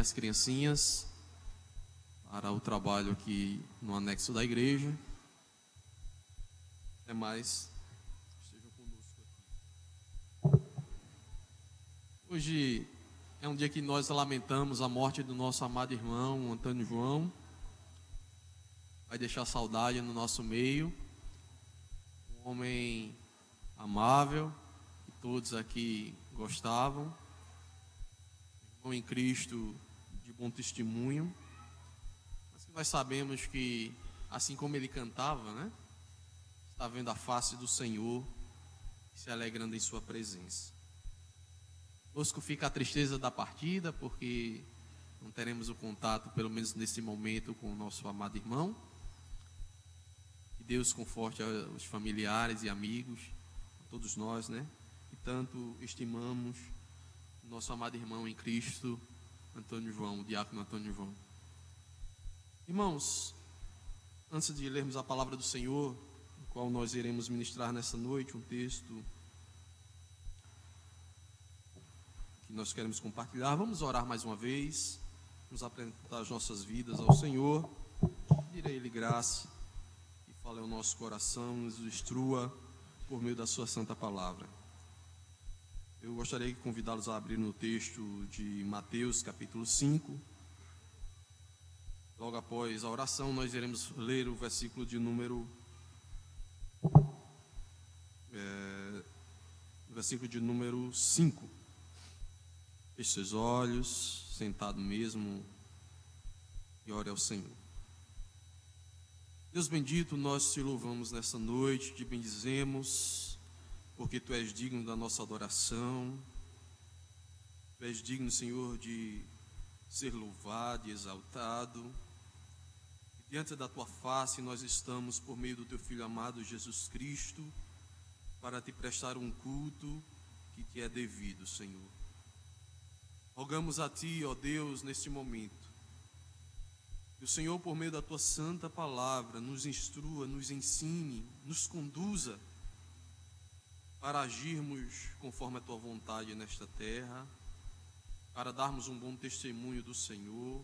as criancinhas para o trabalho aqui no anexo da igreja. Até mais. Estejam conosco aqui. Hoje é um dia que nós lamentamos a morte do nosso amado irmão Antônio João. Vai deixar saudade no nosso meio. Um homem amável, que todos aqui gostavam. Irmão em Cristo de bom testemunho. Mas que nós sabemos que, assim como ele cantava, né? Está vendo a face do Senhor, se alegrando em sua presença. Conosco fica a tristeza da partida, porque não teremos o contato, pelo menos nesse momento, com o nosso amado irmão. Que Deus conforte os familiares e amigos, todos nós, né? Que tanto estimamos o nosso amado irmão em Cristo, Antônio João, o diácono Antônio João. Irmãos, antes de lermos a palavra do Senhor, no qual nós iremos ministrar nessa noite, um texto que nós queremos compartilhar, vamos orar mais uma vez, vamos apresentar as nossas vidas ao Senhor, pedir a Ele graça, que fale ao nosso coração, nos instrua por meio da sua santa palavra. Eu gostaria de convidá-los a abrir no texto de Mateus, capítulo 5. Logo após a oração, nós iremos ler o versículo de número 5. Feche seus olhos, sentado mesmo, e ore ao Senhor. Deus bendito, nós te louvamos nessa noite, te bendizemos, porque Tu és digno da nossa adoração. Tu és digno, Senhor, de ser louvado e exaltado. E diante da Tua face nós estamos por meio do Teu Filho amado Jesus Cristo, para Te prestar um culto que Te é devido, Senhor. Rogamos a Ti, ó Deus, neste momento, que o Senhor, por meio da Tua santa palavra, nos instrua, nos ensine, nos conduza para agirmos conforme a Tua vontade nesta terra, para darmos um bom testemunho do Senhor,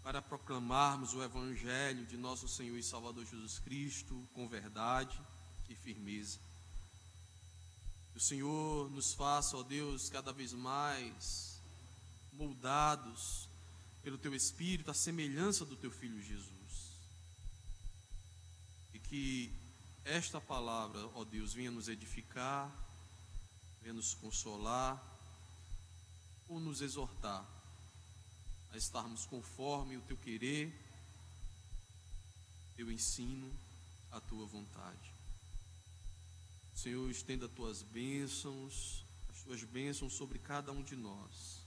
para proclamarmos o Evangelho de nosso Senhor e Salvador Jesus Cristo com verdade e firmeza. Que o Senhor nos faça, ó Deus, cada vez mais moldados pelo Teu Espírito, à semelhança do Teu Filho Jesus. E que esta palavra, ó Deus, venha nos edificar, venha nos consolar, ou nos exortar a estarmos conforme o Teu querer, Teu ensino, a Tua vontade. Senhor, estenda as Tuas bênçãos sobre cada um de nós,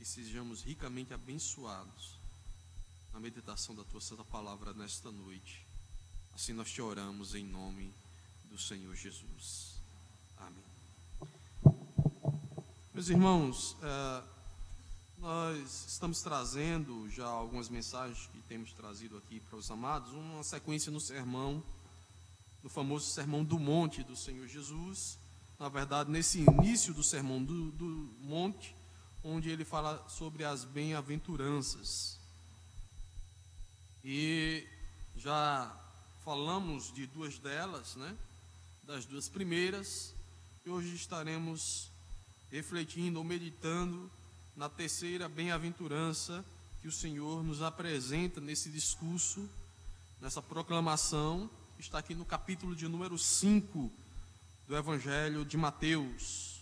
e sejamos ricamente abençoados na meditação da Tua santa palavra nesta noite. Assim nós te oramos em nome do Senhor Jesus. Amém. Meus irmãos, nós estamos trazendo já algumas mensagens que temos trazido aqui para os amados, uma sequência no sermão, no famoso Sermão do Monte do Senhor Jesus. Na verdade, nesse início do Sermão do Monte, onde ele fala sobre as bem-aventuranças. E já falamos de duas delas, né? Das duas primeiras, e hoje estaremos refletindo ou meditando na terceira bem-aventurança que o Senhor nos apresenta nesse discurso, nessa proclamação, que está aqui no capítulo de número 5 do Evangelho de Mateus.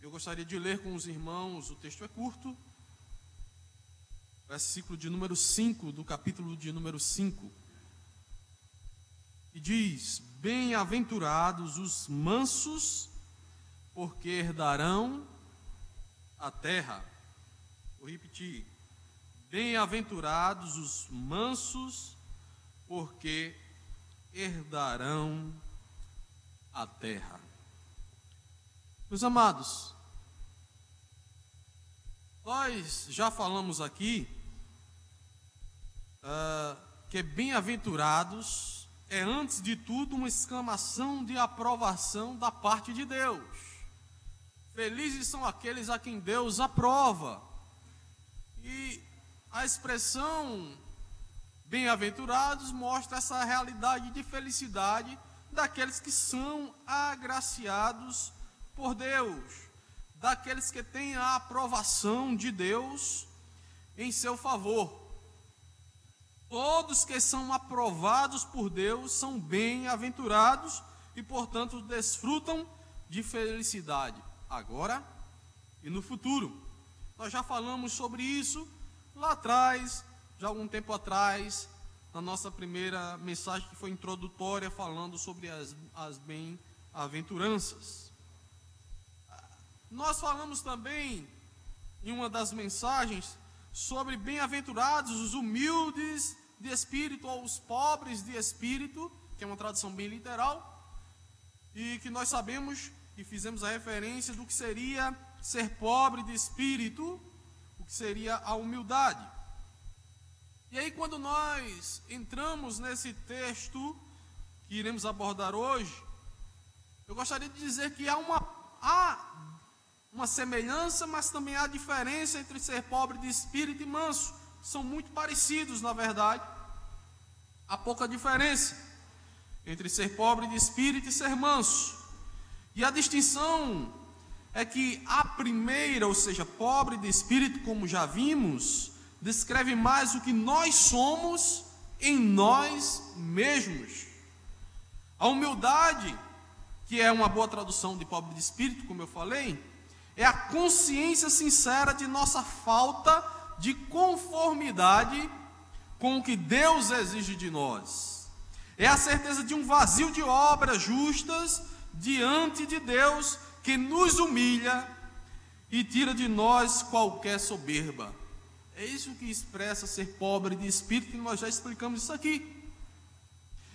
Eu gostaria de ler com os irmãos, o texto é curto, versículo de número 5, do capítulo de número 5, e diz: Bem-aventurados os mansos, porque herdarão a terra. Vou repetir: Bem-aventurados os mansos, porque herdarão a terra. Meus amados, nós já falamos aqui que bem-aventurados é, antes de tudo, uma exclamação de aprovação da parte de Deus. Felizes são aqueles a quem Deus aprova. E a expressão bem-aventurados mostra essa realidade de felicidade daqueles que são agraciados por Deus, daqueles que têm a aprovação de Deus em seu favor. Todos que são aprovados por Deus são bem-aventurados e, portanto, desfrutam de felicidade agora e no futuro. Nós já falamos sobre isso lá atrás, já algum tempo atrás, na nossa primeira mensagem que foi introdutória, falando sobre as bem-aventuranças. Nós falamos também, em uma das mensagens, sobre bem-aventurados os humildes de espírito, ou os pobres de espírito, que é uma tradução bem literal, e que nós sabemos e fizemos a referência do que seria ser pobre de espírito, o que seria a humildade. E aí, quando nós entramos nesse texto que iremos abordar hoje, eu gostaria de dizer que há uma semelhança, mas também há diferença entre ser pobre de espírito e manso. São muito parecidos, na verdade. Há pouca diferença entre ser pobre de espírito e ser manso. E a distinção é que a primeira, ou seja, pobre de espírito, como já vimos, descreve mais o que nós somos em nós mesmos. A humildade, que é uma boa tradução de pobre de espírito, como eu falei, é a consciência sincera de nossa falta de conformidade com o que Deus exige de nós. É a certeza de um vazio de obras justas diante de Deus, que nos humilha e tira de nós qualquer soberba. É isso que expressa ser pobre de espírito, e nós já explicamos isso aqui.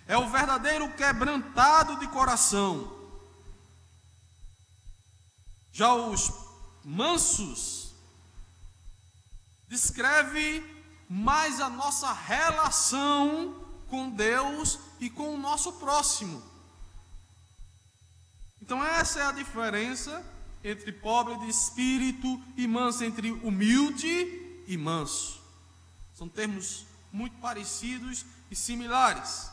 É o verdadeiro quebrantado de coração. Já os mansos descreve mais a nossa relação com Deus e com o nosso próximo. Então essa é a diferença entre pobre de espírito e manso, entre humilde e manso. São termos muito parecidos e similares.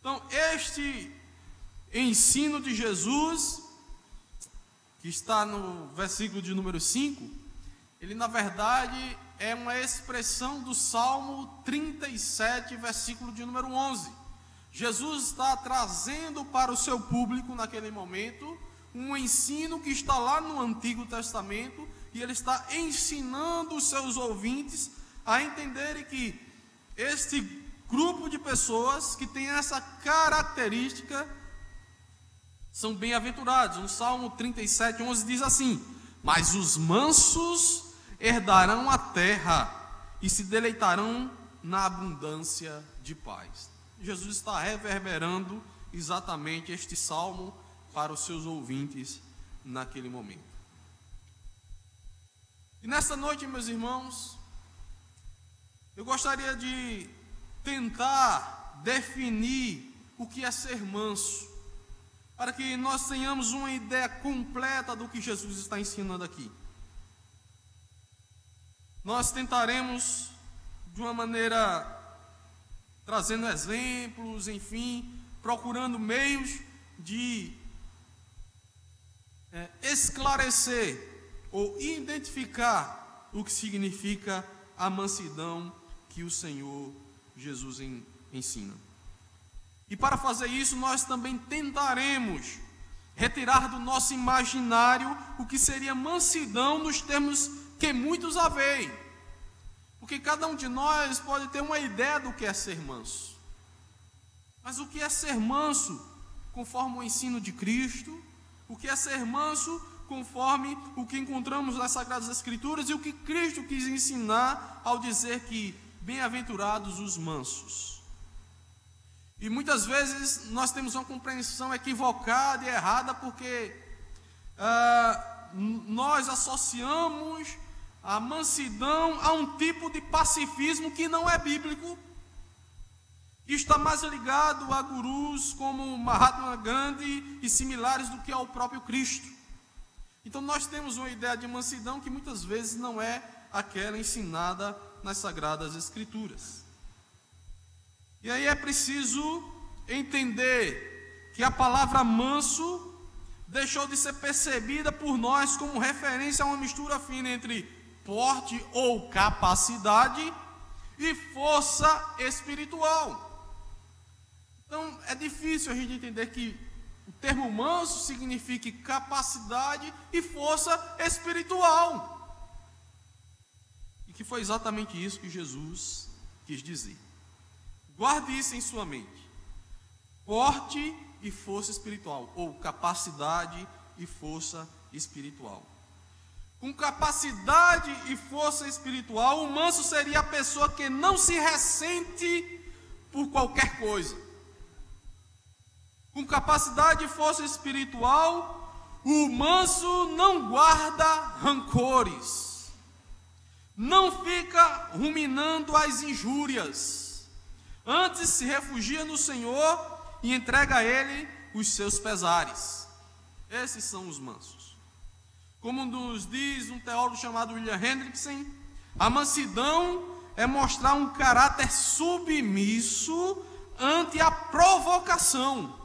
Então este ensino de Jesus, que está no versículo de número 5, ele na verdade é uma expressão do Salmo 37, versículo de número 11. Jesus está trazendo para o seu público naquele momento um ensino que está lá no Antigo Testamento, e ele está ensinando os seus ouvintes a entenderem que este grupo de pessoas que tem essa característica são bem-aventurados. No Salmo 37, 11 diz assim: mas os mansos herdarão a terra e se deleitarão na abundância de paz. Jesus está reverberando exatamente este salmo para os seus ouvintes naquele momento. E nesta noite, meus irmãos, eu gostaria de tentar definir o que é ser manso, para que nós tenhamos uma ideia completa do que Jesus está ensinando aqui. Nós tentaremos, de uma maneira, trazendo exemplos, enfim, procurando meios de esclarecer ou identificar o que significa a mansidão que o Senhor Jesus ensina. E para fazer isso, nós também tentaremos retirar do nosso imaginário o que seria mansidão nos termos que muitos a veem. Porque cada um de nós pode ter uma ideia do que é ser manso. Mas o que é ser manso, conforme o ensino de Cristo? O que é ser manso, conforme o que encontramos nas Sagradas Escrituras e o que Cristo quis ensinar ao dizer que bem-aventurados os mansos? E muitas vezes nós temos uma compreensão equivocada e errada, porque nós associamos a mansidão a um tipo de pacifismo que não é bíblico, que está mais ligado a gurus como Mahatma Gandhi e similares do que ao próprio Cristo. Então nós temos uma ideia de mansidão que muitas vezes não é aquela ensinada nas Sagradas Escrituras. E aí é preciso entender que a palavra manso deixou de ser percebida por nós como referência a uma mistura fina entre porte ou capacidade e força espiritual. Então é difícil a gente entender que o termo manso signifique capacidade e força espiritual. E que foi exatamente isso que Jesus quis dizer. Guarde isso em sua mente. Porte e força espiritual, ou capacidade e força espiritual. Com capacidade e força espiritual, o manso seria a pessoa que não se ressente por qualquer coisa. Com capacidade e força espiritual, o manso não guarda rancores, não fica ruminando as injúrias, antes se refugia no Senhor e entrega a Ele os seus pesares. Esses são os mansos. Como nos diz um teólogo chamado William Hendrickson, a mansidão é mostrar um caráter submisso ante a provocação,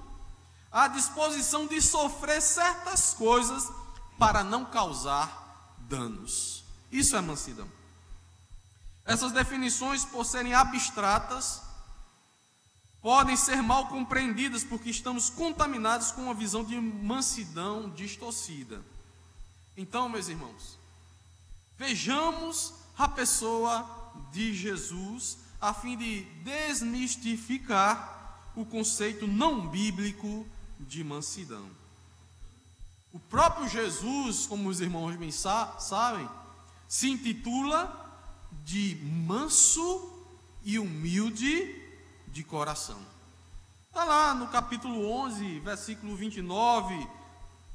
a disposição de sofrer certas coisas para não causar danos. Isso é mansidão. Essas definições, por serem abstratas, podem ser mal compreendidas porque estamos contaminados com uma visão de mansidão distorcida. Então, meus irmãos, vejamos a pessoa de Jesus a fim de desmistificar o conceito não bíblico de mansidão. O próprio Jesus, como os irmãos bem sabem, se intitula de manso e humilde de coração. Está lá no capítulo 11, versículo 29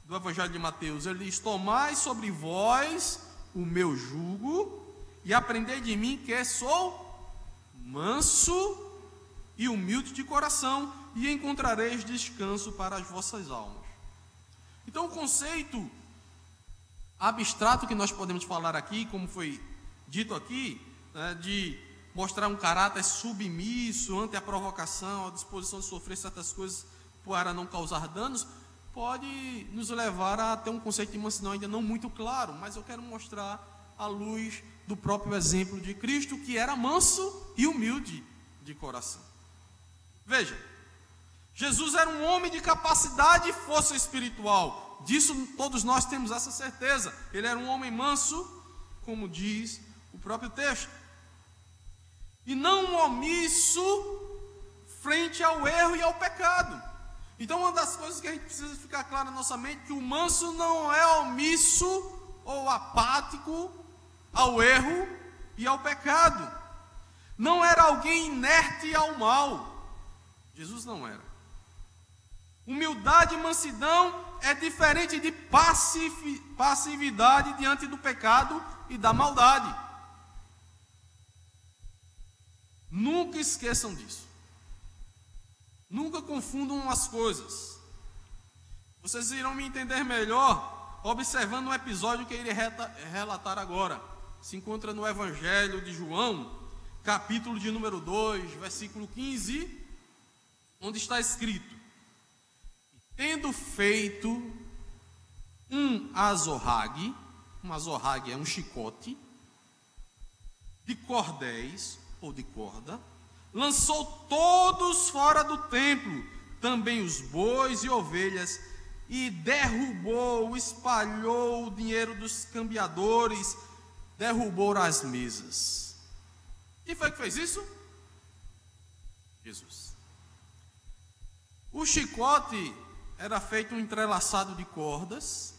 do Evangelho de Mateus. Ele diz: tomai sobre vós o meu jugo e aprendei de mim, que sou manso e humilde de coração, e encontrareis descanso para as vossas almas. Então o conceito abstrato que nós podemos falar aqui, como foi dito aqui, né, de mostrar um caráter submisso ante a provocação, a disposição de sofrer certas coisas para não causar danos, pode nos levar a ter um conceito de mansidão ainda não muito claro, mas eu quero mostrar à luz do próprio exemplo de Cristo, que era manso e humilde de coração. Veja, Jesus era um homem de capacidade e força espiritual, disso todos nós temos essa certeza. Ele era um homem manso, como diz o próprio texto, e não omisso frente ao erro e ao pecado. Então uma das coisas que a gente precisa ficar claro na nossa mente, que o manso não é omisso ou apático ao erro e ao pecado. Não era alguém inerte ao mal. Jesus não era. Humildade e mansidão é diferente de passividade diante do pecado e da maldade. Nunca esqueçam disso. Nunca confundam as coisas. Vocês irão me entender melhor observando um episódio que eu irei relatar agora. Se encontra no Evangelho de João, capítulo de número 2, versículo 15, onde está escrito: tendo feito um azorrague é um chicote, de cordéis ou de corda, lançou todos fora do templo, também os bois e ovelhas, e derrubou, espalhou o dinheiro dos cambiadores, derrubou as mesas. Quem foi que fez isso? Jesus. O chicote era feito um entrelaçado de cordas,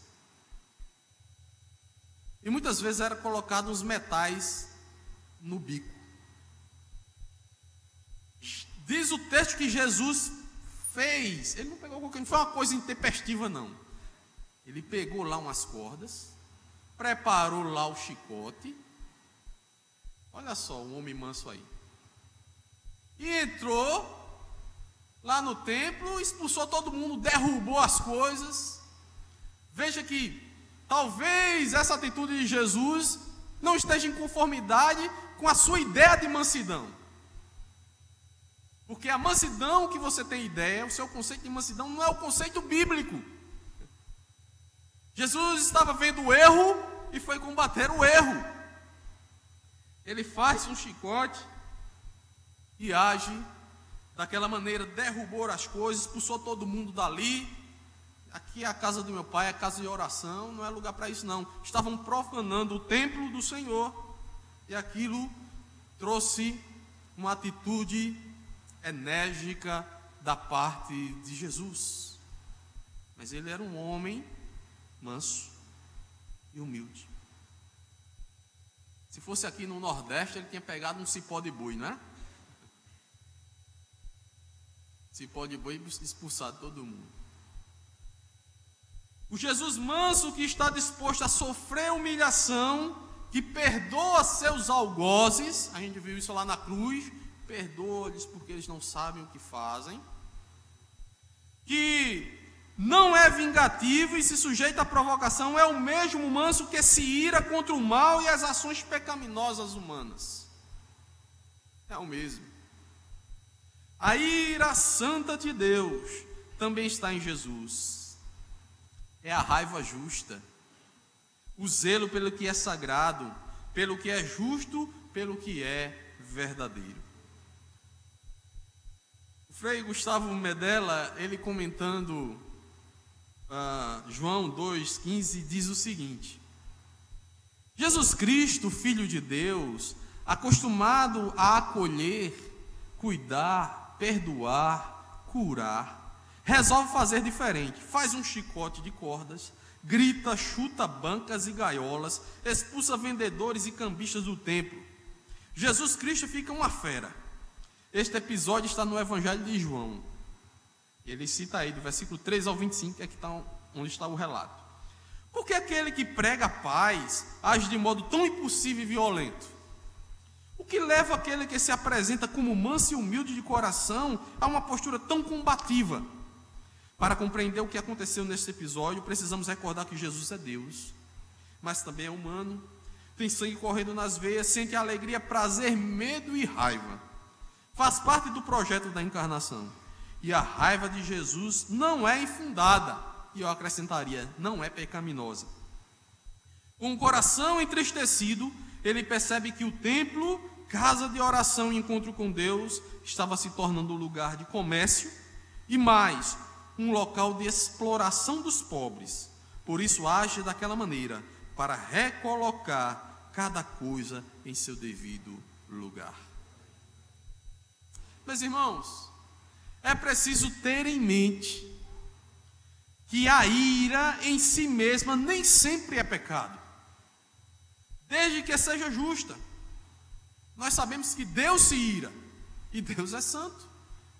e muitas vezes era colocado uns metais no bico. Diz o texto que Jesus fez, ele não pegou qualquer, não foi uma coisa intempestiva não. Ele pegou lá umas cordas, preparou lá o chicote. Olha só, um homem manso aí. E entrou lá no templo, expulsou todo mundo, derrubou as coisas. Veja que talvez essa atitude de Jesus não esteja em conformidade com a sua ideia de mansidão. Porque a mansidão que você tem ideia, o seu conceito de mansidão não é o conceito bíblico. Jesus estava vendo o erro e foi combater o erro. Ele faz um chicote e age daquela maneira, derrubou as coisas, expulsou todo mundo dali. Aqui é a casa do meu pai, é casa de oração, não é lugar para isso não. Estavam profanando o templo do Senhor e aquilo trouxe uma atitude enérgica da parte de Jesus. Mas ele era um homem manso e humilde. Se fosse aqui no Nordeste, ele tinha pegado um cipó de boi, não é? Cipó de boi e expulsado todo mundo. O Jesus manso que está disposto a sofrer humilhação, que perdoa seus algozes, a gente viu isso lá na cruz, perdoa-lhes porque eles não sabem o que fazem, que não é vingativo e se sujeita à provocação, é o mesmo manso que se ira contra o mal e as ações pecaminosas humanas. É o mesmo. A ira santa de Deus também está em Jesus. É a raiva justa, o zelo pelo que é sagrado, pelo que é justo, pelo que é verdadeiro. O Frei Gustavo Medella, ele comentando João 2,15, diz o seguinte: Jesus Cristo, Filho de Deus, acostumado a acolher, cuidar, perdoar, curar, resolve fazer diferente. Faz um chicote de cordas, grita, chuta bancas e gaiolas, expulsa vendedores e cambistas do templo. Jesus Cristo fica uma fera. Este episódio está no Evangelho de João. Ele cita aí do versículo 3 ao 25, que é onde está o relato. Por que aquele que prega a paz age de modo tão impossível e violento? O que leva aquele que se apresenta como manso e humilde de coração a uma postura tão combativa? Para compreender o que aconteceu nesse episódio, precisamos recordar que Jesus é Deus, mas também é humano, tem sangue correndo nas veias, sente alegria, prazer, medo e raiva. Faz parte do projeto da encarnação. E a raiva de Jesus não é infundada, e eu acrescentaria, não é pecaminosa. Com o coração entristecido, ele percebe que o templo, casa de oração e encontro com Deus, estava se tornando um lugar de comércio e mais, um local de exploração dos pobres. Por isso age daquela maneira, para recolocar cada coisa em seu devido lugar. Meus irmãos, é preciso ter em mente que a ira em si mesma nem sempre é pecado, desde que seja justa. Nós sabemos que Deus se ira, e Deus é santo,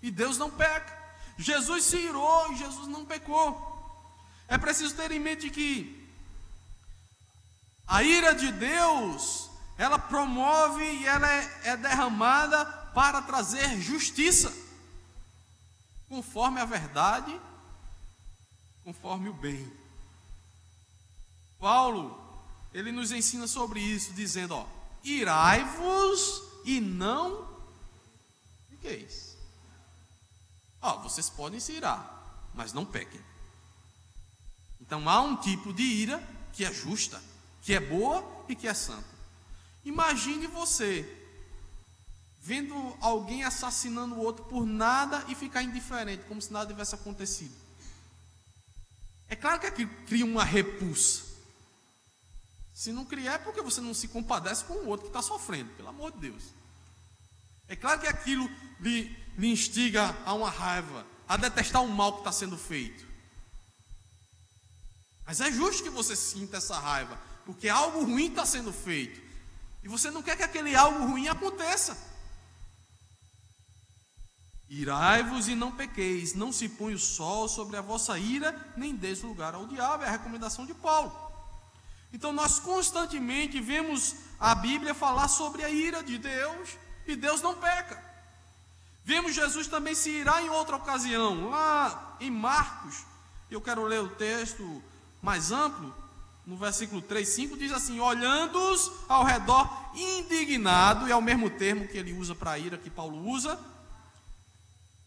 e Deus não peca. Jesus se irou e Jesus não pecou. É preciso ter em mente que a ira de Deus, ela promove e ela é derramada para trazer justiça, conforme a verdade, conforme o bem. Paulo, ele nos ensina sobre isso, dizendo, irai-vos e não fiqueis. Vocês podem se irar, mas não pequem. Então há um tipo de ira que é justa, que é boa e que é santa. Imagine você vendo alguém assassinando o outro por nada e ficar indiferente, como se nada tivesse acontecido. É claro que aquilo cria uma repulsa. Se não criar, é porque você não se compadece com o outro que está sofrendo, pelo amor de Deus. É claro que aquilo lhe instiga a uma raiva, a detestar o mal que está sendo feito. Mas é justo que você sinta essa raiva, porque algo ruim está sendo feito. E você não quer que aquele algo ruim aconteça. Irai-vos e não pequeis, não se põe o sol sobre a vossa ira, nem deis lugar ao diabo, é a recomendação de Paulo. Então nós constantemente vemos a Bíblia falar sobre a ira de Deus, e Deus não peca. Vemos Jesus também se irar em outra ocasião, lá em Marcos, eu quero ler o texto mais amplo, no versículo 3, 5, diz assim: olhando-os ao redor, indignado, e é o mesmo termo que ele usa para ira, que Paulo usa,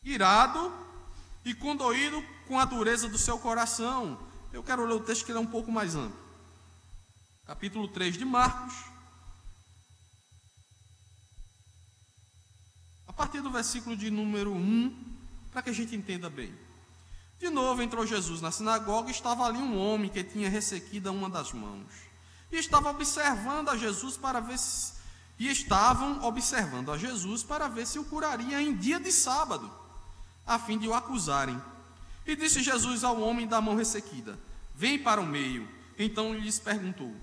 irado e condoído com a dureza do seu coração. Eu quero ler o texto que ele é um pouco mais amplo. Capítulo 3 de Marcos, a partir do versículo de número 1, para que a gente entenda bem. De novo entrou Jesus na sinagoga, e estava ali um homem que tinha ressequida uma das mãos. E estavam observando a Jesus para ver se o curaria em dia de sábado, a fim de o acusarem. E disse Jesus ao homem da mão ressequida: vem para o meio. Então lhes perguntou: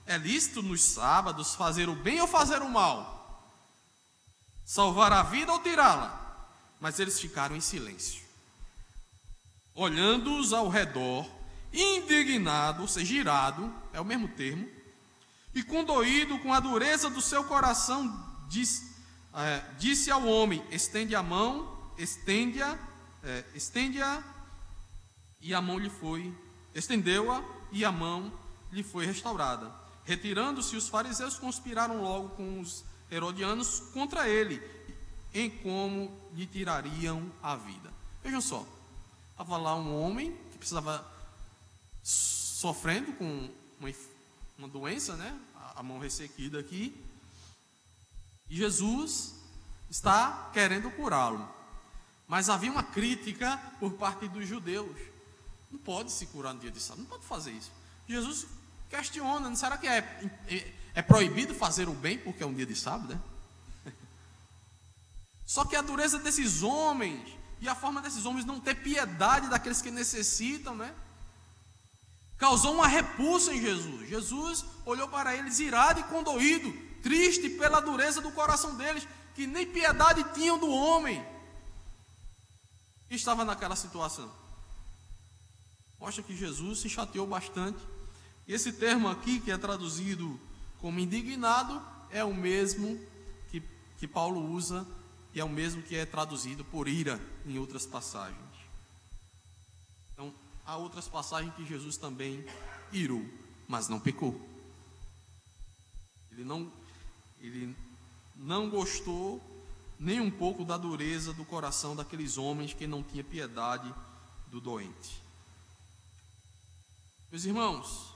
é lícito nos sábados fazer o bem ou fazer o mal? Salvar a vida ou tirá-la? Mas eles ficaram em silêncio, olhando-os ao redor, indignado, ou seja, irado, é o mesmo termo, e condoído com a dureza do seu coração, disse ao homem: estende a mão, estende-a, e a mão lhe foi, estendeu-a, e a mão lhe foi restaurada. Retirando-se, os fariseus conspiraram logo com os herodianos contra ele, em como lhe tirariam a vida. Vejam só, estava lá um homem que precisava, sofrendo com uma doença, né? A mão ressequida aqui, e Jesus está querendo curá-lo. Mas havia uma crítica por parte dos judeus: não pode se curar no dia de sábado, não pode fazer isso. Jesus questiona: não será que é proibido fazer o bem porque é um dia de sábado, né? Só que a dureza desses homens e a forma desses homens não ter piedade daqueles que necessitam, né, causou uma repulsa em Jesus. Jesus olhou para eles irado e condoído, triste pela dureza do coração deles, que nem piedade tinham do homem que estava naquela situação. Mostra que Jesus se chateou bastante. E esse termo aqui, que é traduzido como indignado, é o mesmo que Paulo usa, e é o mesmo que é traduzido por ira em outras passagens. Então, há outras passagens que Jesus também irou, mas não pecou. Ele não gostou nem um pouco da dureza do coração daqueles homens que não tinham piedade do doente. Meus irmãos,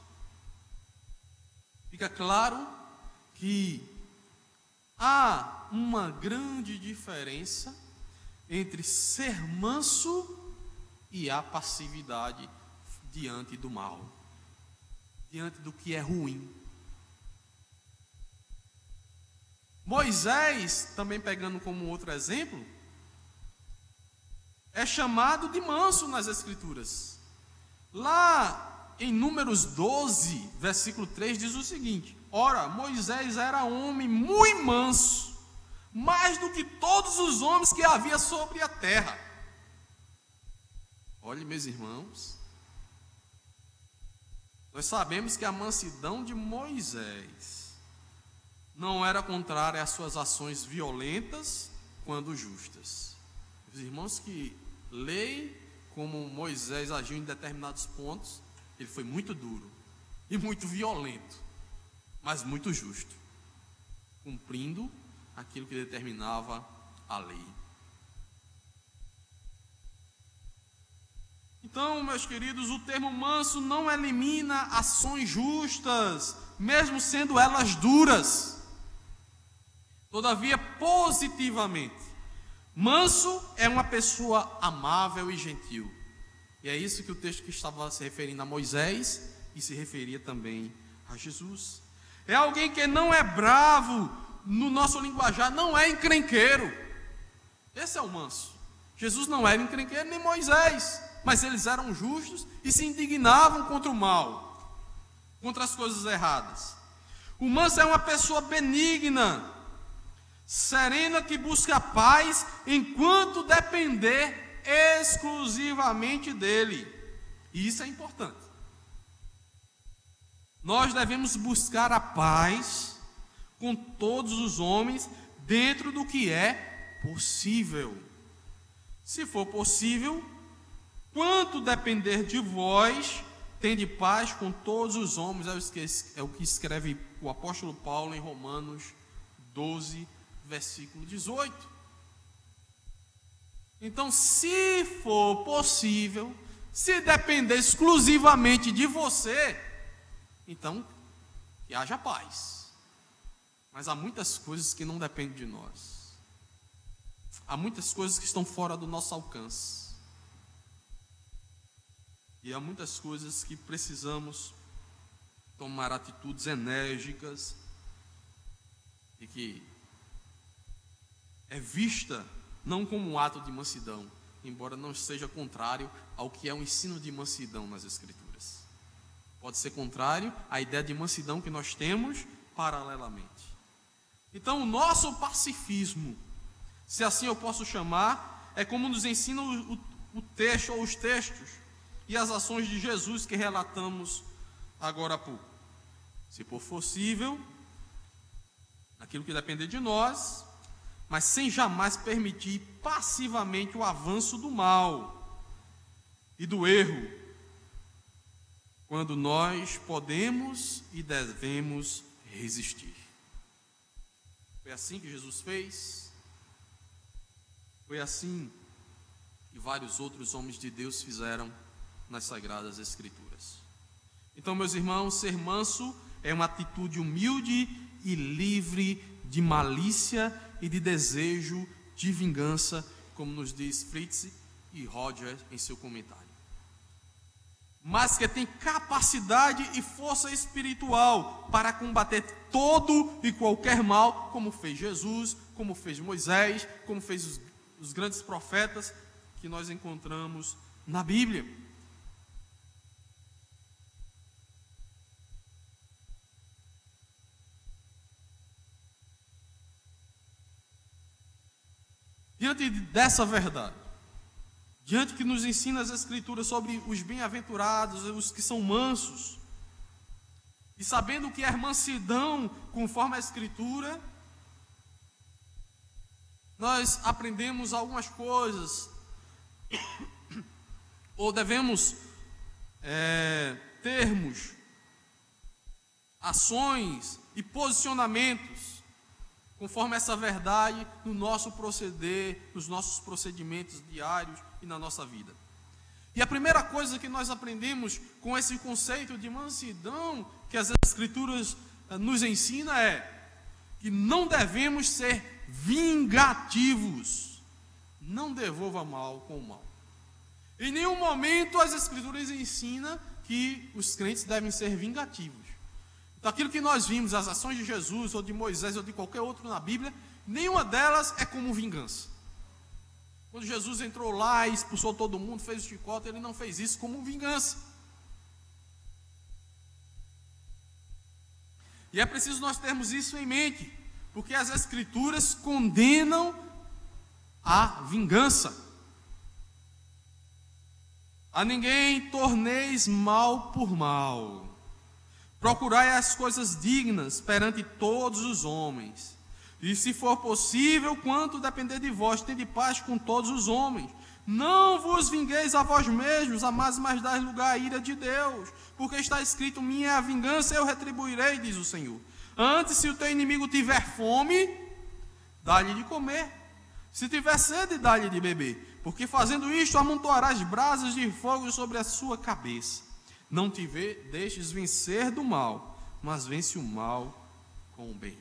fica claro que há uma grande diferença entre ser manso e a passividade diante do mal, diante do que é ruim. Moisés, também pegando como outro exemplo, é chamado de manso nas Escrituras. Lá em Números 12, versículo 3, diz o seguinte: ora, Moisés era homem muito manso, mais do que todos os homens que havia sobre a terra. Olhe, meus irmãos, nós sabemos que a mansidão de Moisés não era contrária às suas ações violentas quando justas. Os irmãos que leem como Moisés agiu em determinados pontos, ele foi muito duro e muito violento, mas muito justo, cumprindo aquilo que determinava a lei. Então, meus queridos, o termo manso não elimina ações justas, mesmo sendo elas duras. Todavia, positivamente, manso é uma pessoa amável e gentil. E é isso que o texto que estava se referindo a Moisés e se referia também a Jesus. É alguém que não é bravo, no nosso linguajar, não é encrenqueiro. Esse é o manso. Jesus não era encrenqueiro, nem Moisés, mas eles eram justos e se indignavam contra o mal, contra as coisas erradas. O manso é uma pessoa benigna, serena, que busca a paz enquanto depender exclusivamente dele. E isso é importante. Nós devemos buscar a paz com todos os homens dentro do que é possível. Se for possível, quanto depender de vós, tende paz com todos os homens, é o que escreve o apóstolo Paulo em Romanos 12, versículo 18. Então, se for possível, se depender exclusivamente de você, então que haja paz. Mas há muitas coisas que não dependem de nós. Há muitas coisas que estão fora do nosso alcance. E há muitas coisas que precisamos tomar atitudes enérgicas e que é vista não como um ato de mansidão, embora não seja contrário ao que é o ensino de mansidão nas Escrituras. Pode ser contrário à ideia de mansidão que nós temos paralelamente. Então, o nosso pacifismo, se assim eu posso chamar, é como nos ensina o texto ou os textos e as ações de Jesus que relatamos agora há pouco. Se for possível, aquilo que depender de nós, mas sem jamais permitir passivamente o avanço do mal e do erro, quando nós podemos e devemos resistir. Foi assim que Jesus fez, foi assim que vários outros homens de Deus fizeram nas Sagradas Escrituras. Então, meus irmãos, ser manso é uma atitude humilde e livre de malícia e de desejo de vingança, como nos diz Fritz e Roger em seu comentário. Mas que tem capacidade e força espiritual para combater todo e qualquer mal, como fez Jesus, como fez Moisés, como fez os grandes profetas que nós encontramos na Bíblia. Diante dessa verdade, diante que nos ensina as Escrituras sobre os bem-aventurados, os que são mansos, e sabendo que é mansidão conforme a Escritura, nós aprendemos algumas coisas, ou devemos termos ações e posicionamentos conforme essa verdade no nosso proceder, nos nossos procedimentos diários e na nossa vida. E a primeira coisa que nós aprendemos com esse conceito de mansidão que as Escrituras nos ensina é que não devemos ser vingativos. Não devolva mal com o mal. Em nenhum momento as Escrituras ensinam que os crentes devem ser vingativos. Então, aquilo que nós vimos, as ações de Jesus, ou de Moisés, ou de qualquer outro na Bíblia, nenhuma delas é como vingança. Quando Jesus entrou lá e expulsou todo mundo, fez o chicote, ele não fez isso como vingança. E é preciso nós termos isso em mente, porque as Escrituras condenam a vingança. A ninguém torneis mal por mal. Procurai as coisas dignas perante todos os homens. E se for possível, quanto depender de vós, tende paz com todos os homens. Não vos vingueis a vós mesmos, mas dai lugar à ira de Deus. Porque está escrito, minha é a vingança, eu retribuirei, diz o Senhor. Antes, se o teu inimigo tiver fome, dá-lhe de comer. Se tiver sede, dá-lhe de beber. Porque fazendo isto, amontoarás brasas de fogo sobre a sua cabeça. Não te deixes vencer do mal, mas vence o mal com o bem.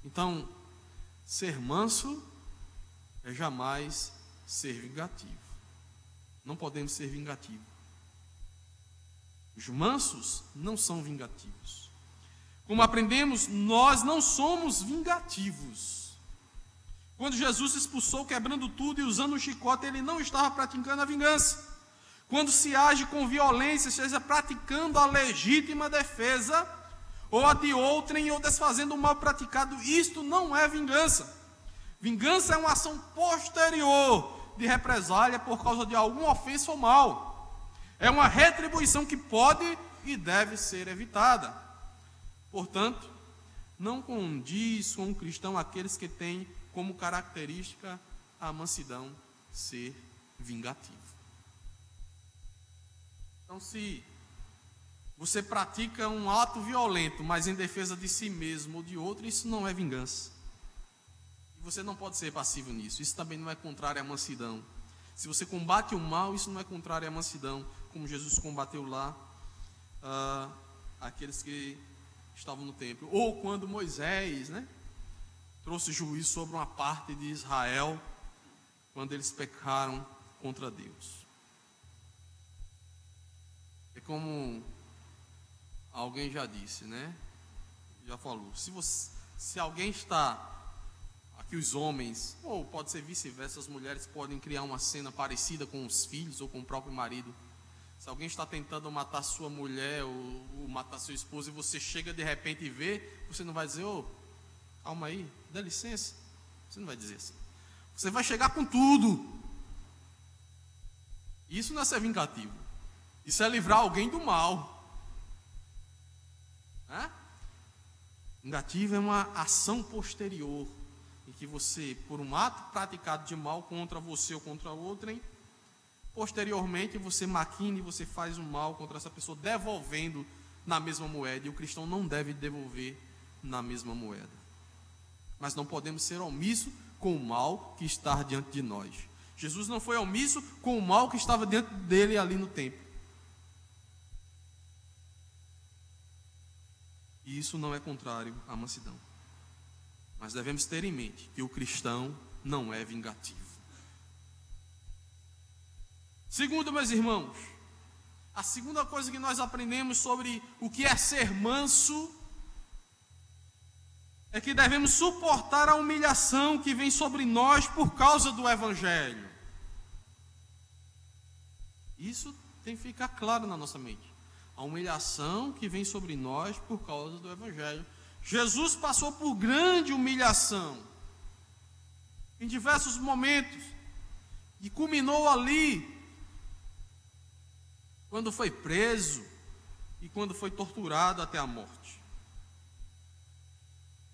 Então, ser manso é jamais ser vingativo. Não podemos ser vingativos. Os mansos não são vingativos. Como aprendemos, nós não somos vingativos. Quando Jesus expulsou, quebrando tudo e usando um chicote, ele não estava praticando a vingança. Quando se age com violência, seja praticando a legítima defesa, ou a de outrem, ou desfazendo o mal praticado, isto não é vingança. Vingança é uma ação posterior de represália por causa de alguma ofensa ou mal. É uma retribuição que pode e deve ser evitada. Portanto, não condiz com um cristão aqueles que têm como característica a mansidão ser vingativo. Então, se você pratica um ato violento, mas em defesa de si mesmo ou de outro, isso não é vingança. E você não pode ser passivo nisso. Isso também não é contrário à mansidão. Se você combate o mal, isso não é contrário à mansidão, como Jesus combateu lá aqueles que estavam no templo. Ou quando Moisés, trouxe juízo sobre uma parte de Israel, quando eles pecaram contra Deus. É como alguém já disse, já falou, se alguém está, aqui os homens, ou pode ser vice-versa, as mulheres podem criar uma cena parecida com os filhos ou com o próprio marido. Se alguém está tentando matar sua mulher ou matar seu esposo e você chega de repente e vê, você não vai dizer, calma aí, dá licença. Você não vai dizer assim. Você vai chegar com tudo. Isso não é ser vingativo. Isso é livrar alguém do mal. Vingativo é uma ação posterior, em que você, por um ato praticado de mal contra você ou contra outrem, posteriormente você maquina e você faz o mal contra essa pessoa, devolvendo na mesma moeda. E o cristão não deve devolver na mesma moeda. Mas não podemos ser omissos com o mal que está diante de nós. Jesus não foi omisso com o mal que estava diante dele ali no templo. E isso não é contrário à mansidão. Mas devemos ter em mente que o cristão não é vingativo. Segundo, meus irmãos, a segunda coisa que nós aprendemos sobre o que é ser manso é que devemos suportar a humilhação que vem sobre nós por causa do Evangelho. Isso tem que ficar claro na nossa mente. A humilhação que vem sobre nós por causa do Evangelho. Jesus passou por grande humilhação em diversos momentos e culminou ali quando foi preso e quando foi torturado até a morte.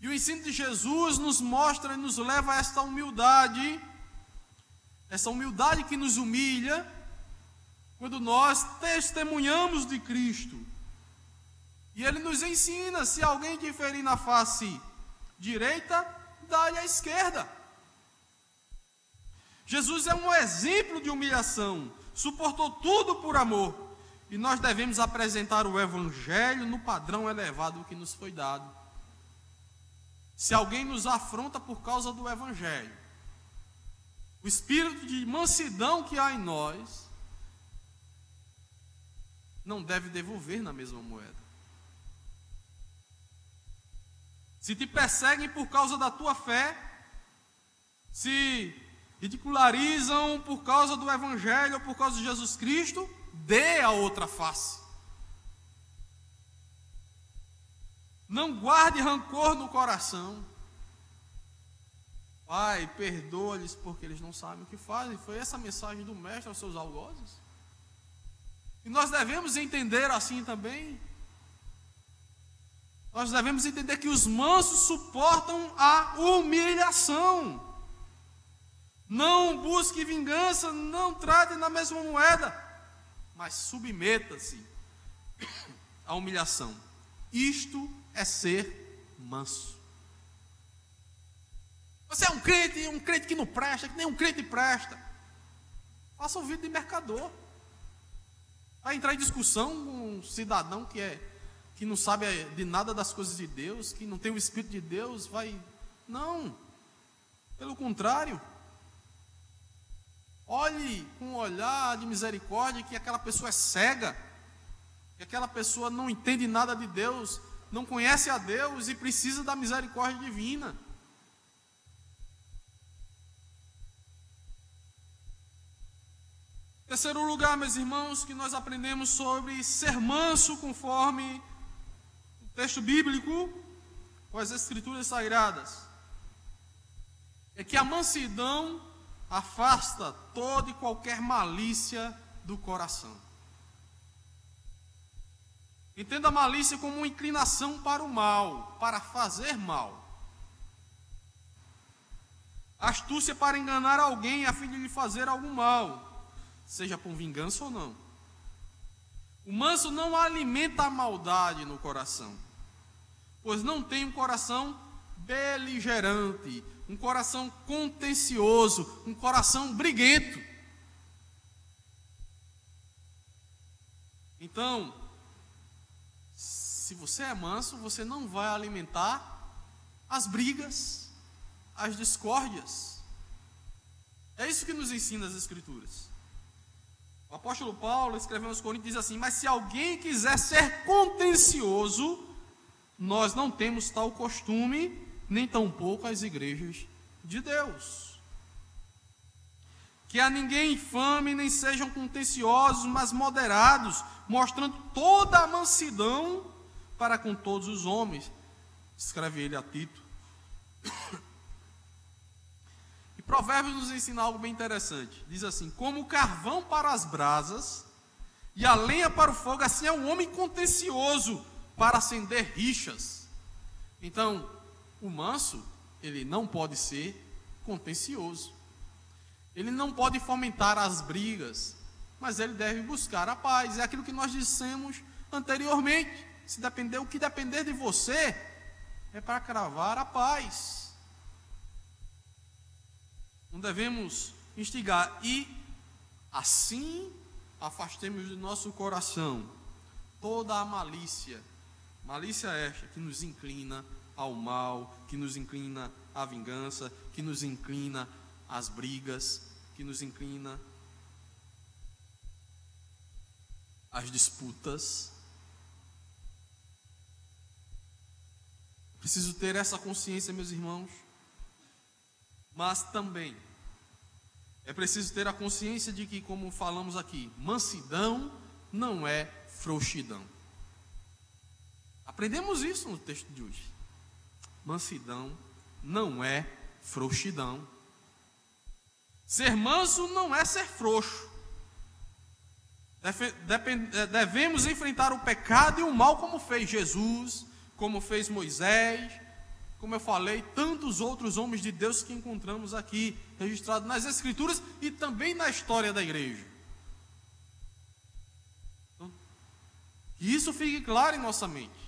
E o ensino de Jesus nos mostra e nos leva a essa humildade que nos humilha, quando nós testemunhamos de Cristo. E Ele nos ensina, se alguém te ferir na face direita, dá-lhe a esquerda. Jesus é um exemplo de humilhação, suportou tudo por amor. E nós devemos apresentar o Evangelho no padrão elevado que nos foi dado. Se alguém nos afronta por causa do Evangelho, o espírito de mansidão que há em nós não deve devolver na mesma moeda. Se te perseguem por causa da tua fé, se ridicularizam por causa do Evangelho ou por causa de Jesus Cristo, dê a outra face. Não guarde rancor no coração. Pai, perdoa-lhes porque eles não sabem o que fazem. Foi essa a mensagem do Mestre aos seus algozes. E nós devemos entender assim também. Nós devemos entender que os mansos suportam a humilhação. Não busque vingança, não trate na mesma moeda, mas submeta-se à humilhação. Isto é ser manso. Você é um crente que não presta, que nem um crente presta. Faça o vídeo de mercador. Vai entrar em discussão com um cidadão que não sabe de nada das coisas de Deus, que não tem o Espírito de Deus, não, pelo contrário, olhe com um olhar de misericórdia que aquela pessoa é cega, que aquela pessoa não entende nada de Deus, não conhece a Deus e precisa da misericórdia divina. Terceiro lugar, meus irmãos, que nós aprendemos sobre ser manso conforme o texto bíblico, com as Escrituras Sagradas, é que a mansidão afasta toda e qualquer malícia do coração. Entenda a malícia como uma inclinação para o mal, para fazer mal. Astúcia para enganar alguém a fim de lhe fazer algum mal, seja por vingança ou não. O manso não alimenta a maldade no coração, pois não tem um coração beligerante, um coração contencioso, um coração briguento. Então, se você é manso, você não vai alimentar as brigas, as discórdias. É isso que nos ensina as Escrituras. O apóstolo Paulo escreveu aos Coríntios e diz assim: mas se alguém quiser ser contencioso, nós não temos tal costume, nem tampouco as igrejas de Deus. Que a ninguém infame, nem sejam contenciosos, mas moderados, mostrando toda a mansidão para com todos os homens. Escreve ele a Tito. E Provérbios nos ensina algo bem interessante. Diz assim: como o carvão para as brasas e a lenha para o fogo, assim é um homem contencioso para acender rixas. Então, o manso, ele não pode ser contencioso. Ele não pode fomentar as brigas, mas ele deve buscar a paz. É aquilo que nós dissemos anteriormente. Se depender, o que depender de você é para cravar a paz. Não devemos instigar e assim afastemos do nosso coração toda a malícia. Malícia esta que nos inclina ao mal, que nos inclina à vingança, que nos inclina às brigas, que nos inclina às disputas. Preciso ter essa consciência, meus irmãos, mas também é preciso ter a consciência de que, como falamos aqui, mansidão não é frouxidão. Aprendemos isso no texto de hoje. Mansidão não é frouxidão. Ser manso não é ser frouxo. Devemos enfrentar o pecado e o mal como fez Jesus, como fez Moisés, como eu falei, tantos outros homens de Deus que encontramos aqui, registrados nas Escrituras e também na história da igreja. Então, que isso fique claro em nossa mente.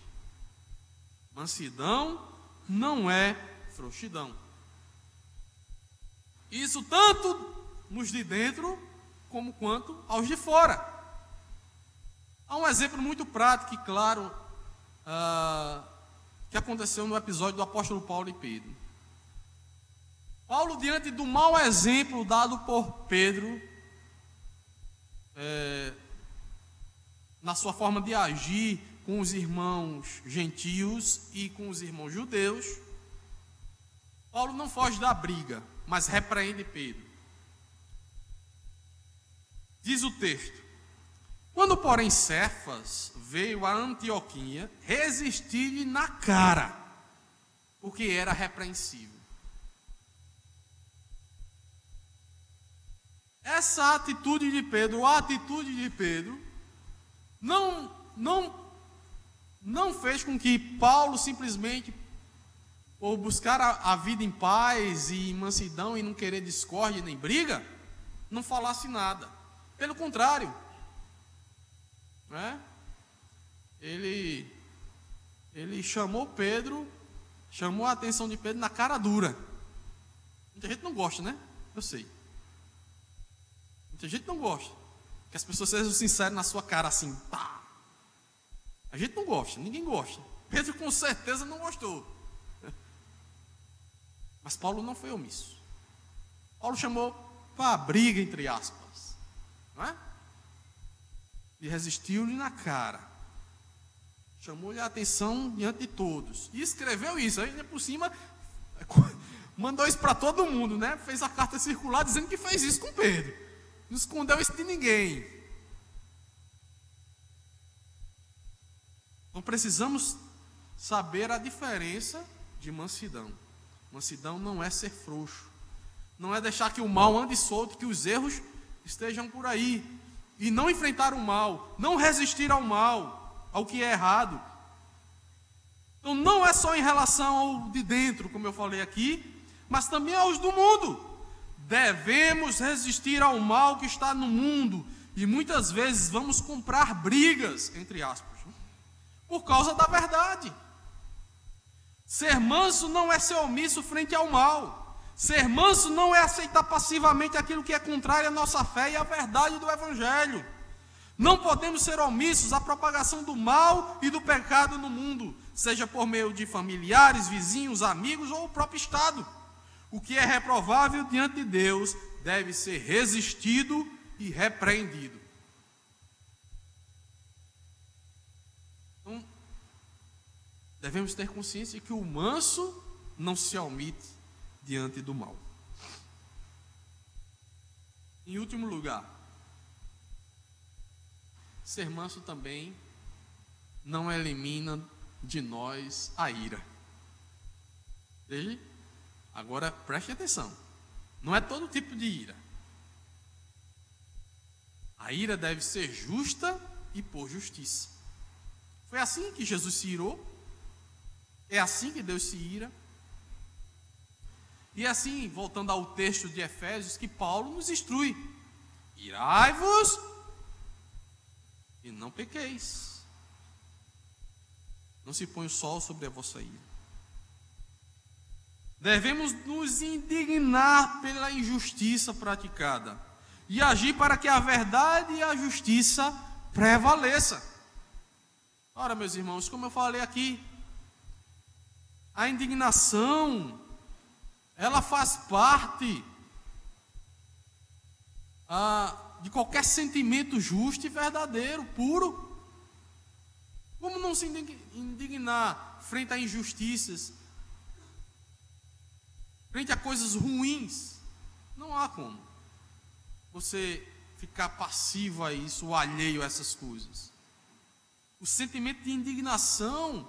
Mansidão não é frouxidão. Isso tanto nos de dentro, como quanto aos de fora. Há um exemplo muito prático e claro que aconteceu no episódio do apóstolo Paulo e Pedro. Paulo, diante do mau exemplo dado por Pedro, na sua forma de agir com os irmãos gentios e com os irmãos judeus, Paulo não foge da briga, mas repreende Pedro. Diz o texto: quando, porém, Cefas veio a Antioquia, resisti-lhe na cara, porque era repreensível. Essa atitude de Pedro, a atitude de Pedro, não fez com que Paulo simplesmente, por buscar a vida em paz e em mansidão e não querer discórdia nem briga, não falasse nada. Pelo contrário, ele chamou a atenção de Pedro na cara dura. Muita gente não gosta, né? Eu sei. Muita gente não gosta que as pessoas sejam sinceras na sua cara assim, pá. A gente não gosta, ninguém gosta. Pedro com certeza não gostou. Mas Paulo não foi omisso. Paulo chamou para a briga, entre aspas, não é? E resistiu-lhe na cara. Chamou-lhe a atenção diante de todos. E escreveu isso. Aí por cima, mandou isso para todo mundo, né? Fez a carta circular dizendo que fez isso com Pedro. Não escondeu isso de ninguém. Então precisamos saber a diferença de mansidão. Mansidão não é ser frouxo. Não é deixar que o mal ande solto, que os erros estejam por aí. E não enfrentar o mal, não resistir ao mal, ao que é errado. Então não é só em relação ao de dentro, como eu falei aqui, mas também aos do mundo. Devemos resistir ao mal que está no mundo, E muitas vezes vamos comprar brigas, entre aspas, por causa da verdade. Ser manso não é ser omisso frente ao mal. Ser manso não é aceitar passivamente aquilo que é contrário à nossa fé e à verdade do Evangelho. Não podemos ser omissos à propagação do mal e do pecado no mundo, seja por meio de familiares, vizinhos, amigos ou o próprio Estado. O que é reprovável diante de Deus deve ser resistido e repreendido. Então, devemos ter consciência de que o manso não se omite diante do mal. Em último lugar, ser manso também não elimina de nós a ira. Veja, agora preste atenção, não é todo tipo de ira. A ira deve ser justa e por justiça. Foi assim que Jesus se irou, é assim que Deus se ira. E é assim, voltando ao texto de Efésios, que Paulo nos instrui: irai-vos e não pequeis. Não se põe o sol sobre a vossa ira. Devemos nos indignar pela injustiça praticada e agir para que a verdade e a justiça prevaleça. Ora, meus irmãos, como eu falei aqui, a indignação, ela faz parte de qualquer sentimento justo e verdadeiro, puro. Como não se indignar frente a injustiças, frente a coisas ruins? Não há como você ficar passivo a isso, ou alheio a essas coisas. O sentimento de indignação,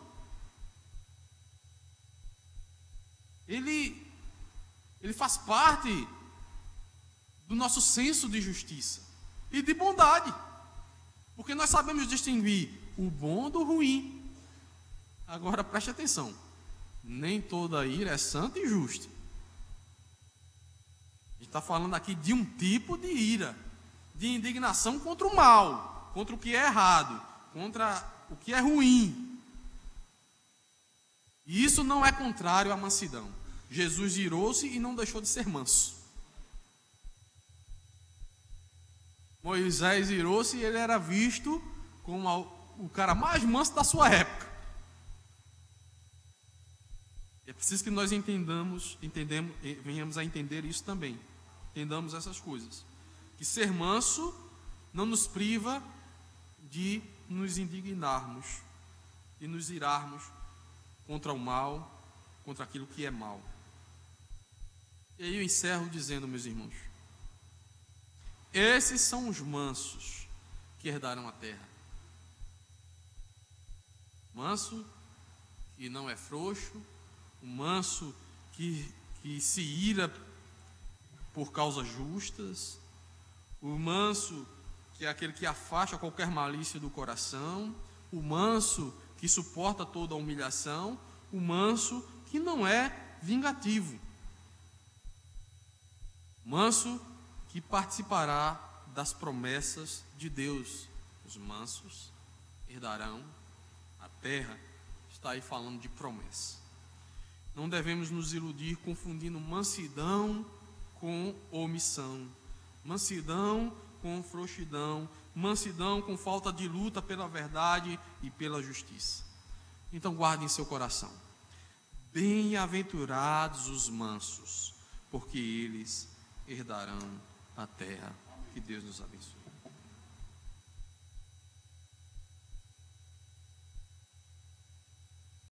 ele faz parte do nosso senso de justiça e de bondade, porque nós sabemos distinguir o bom do ruim. Agora preste atenção, nem toda ira é santa e justa. A gente está falando aqui de um tipo de ira, de indignação contra o mal, contra o que é errado, contra o que é ruim. E isso não é contrário à mansidão. Jesus irou-se e não deixou de ser manso. Moisés irou-se e ele era visto como o cara mais manso da sua época. É preciso que nós venhamos a entender isso também. Entendamos essas coisas. Que ser manso não nos priva de nos indignarmos e nos irarmos contra o mal, contra aquilo que é mal. E aí eu encerro dizendo, meus irmãos, esses são os mansos que herdarão a terra. Manso que não é frouxo, o manso que se ira por causas justas, o manso que é aquele que afasta qualquer malícia do coração, o manso que suporta toda a humilhação, o manso que não é vingativo, manso que participará das promessas de Deus. Os mansos herdarão a terra. Está aí falando de promessa. Não devemos nos iludir confundindo mansidão com omissão, mansidão com frouxidão, mansidão com falta de luta pela verdade e pela justiça. Então guarde em seu coração: bem-aventurados os mansos, porque eles herdarão a terra. Que Deus nos abençoe.